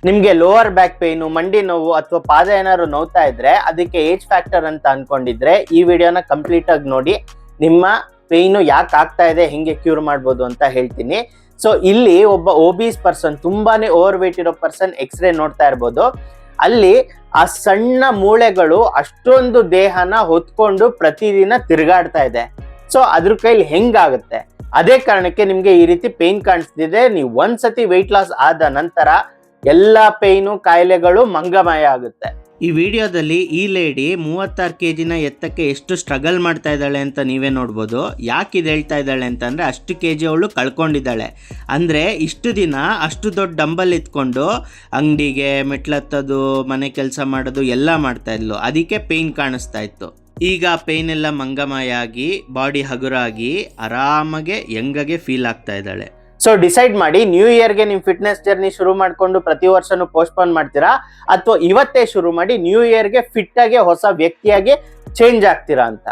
ನಿಮ್ಗೆ lower back pain, ಮಂಡಿ ನೋವು ಅಥವಾ ಪಾದ ಏನಾದ್ರು ನೋವ್ತಾ ಇದ್ರೆ ಅದಕ್ಕೆ ಏಜ್ ಫ್ಯಾಕ್ಟರ್ ಅಂತ ಅನ್ಕೊಂಡಿದ್ರೆ ಈ ವಿಡಿಯೋನ ಕಂಪ್ಲೀಟ್ ಆಗಿ ನೋಡಿ. ನಿಮ್ಮ ಪೇನು ಯಾಕೆ ಆಗ್ತಾ ಇದೆ, ಹೆಂಗೆ ಕ್ಯೂರ್ ಮಾಡ್ಬೋದು ಅಂತ ಹೇಳ್ತೀನಿ. ಸೊ ಇಲ್ಲಿ ಒಬ್ಬ ಒಬೀಸ್ ಪರ್ಸನ್, ತುಂಬಾನೇ ಓವರ್ ವೇಟ್ ಇರೋ ಪರ್ಸನ್ ಎಕ್ಸ್ರೇ ನೋಡ್ತಾ ಇರ್ಬೋದು. ಅಲ್ಲಿ ಆ ಸಣ್ಣ ಮೂಳೆಗಳು ಅಷ್ಟೊಂದು ದೇಹನ ಹೊತ್ಕೊಂಡು ಪ್ರತಿದಿನ ತಿರುಗಾಡ್ತಾ ಇದೆ. ಸೊ ಅದ್ರ ಕೈಲಿ ಹೆಂಗಾಗುತ್ತೆ? ಅದೇ ಕಾರಣಕ್ಕೆ ನಿಮ್ಗೆ ಈ ರೀತಿ ಪೇನ್ ಕಾಣಿಸ್ತಿದೆ. ನೀವು ಒಂದ್ಸತಿ ವೆಯ್ಟ್ ಲಾಸ್ ಆದ ನಂತರ ಎಲ್ಲಾ ಪೇನು, ಕಾಯಿಲೆಗಳು ಮಂಗಮಯ ಆಗುತ್ತೆ. ಈ ವಿಡಿಯೋದಲ್ಲಿ ಈ ಲೇಡಿ 36 kgನ ಎತ್ತಕ್ಕೆ ಎಷ್ಟು ಸ್ಟ್ರಗಲ್ ಮಾಡ್ತಾ ಇದ್ದಾಳೆ ಅಂತ ನೀವೇ ನೋಡ್ಬೋದು. ಯಾಕೆ ಇದು ಹೇಳ್ತಾ ಇದ್ದಾಳೆ ಅಂತಂದರೆ, ಅಷ್ಟು kg ಅವಳು ಕಳ್ಕೊಂಡಿದ್ದಾಳೆ. ಅಂದರೆ ಇಷ್ಟು ದಿನ ಅಷ್ಟು ದೊಡ್ಡ ಡಂಬಲ್ ಎತ್ಕೊಂಡು ಅಂಗಡಿಗೆ ಮೆಟ್ಲತ್ತೋದು, ಮನೆ ಕೆಲಸ ಮಾಡೋದು ಎಲ್ಲ ಮಾಡ್ತಾ ಇದ್ಲು. ಅದಕ್ಕೆ ಪೇಯ್ನ್ ಕಾಣಿಸ್ತಾ ಇತ್ತು. ಈಗ ಪೇಯ್ನ್ ಎಲ್ಲ ಮಂಗಮಯ ಆಗಿ ಬಾಡಿ ಹಗುರಾಗಿ ಆರಾಮಾಗೆ ಯಂಗಾಗೆ ಫೀಲ್ ಆಗ್ತಾ ಇದ್ದಾಳೆ. ಸೊ ಡಿಸೈಡ್ ಮಾಡಿ, ನ್ಯೂ ಇಯರ್ಗೆ ನಿಮ್ಮ ಫಿಟ್ನೆಸ್ ಜರ್ನಿ ಶುರು ಮಾಡಿಕೊಂಡು ಪ್ರತಿ ವರ್ಷನೂ ಪೋಸ್ಟ್ಪೋನ್ ಮಾಡ್ತೀರಾ, ಅಥವಾ ಇವತ್ತೇ ಶುರು ಮಾಡಿ ನ್ಯೂ ಇಯರ್ಗೆ ಫಿಟ್ ಆಗಿ ಹೊಸ ವ್ಯಕ್ತಿಯಾಗಿ ಚೇಂಜ್ ಆಗ್ತೀರಾ ಅಂತ.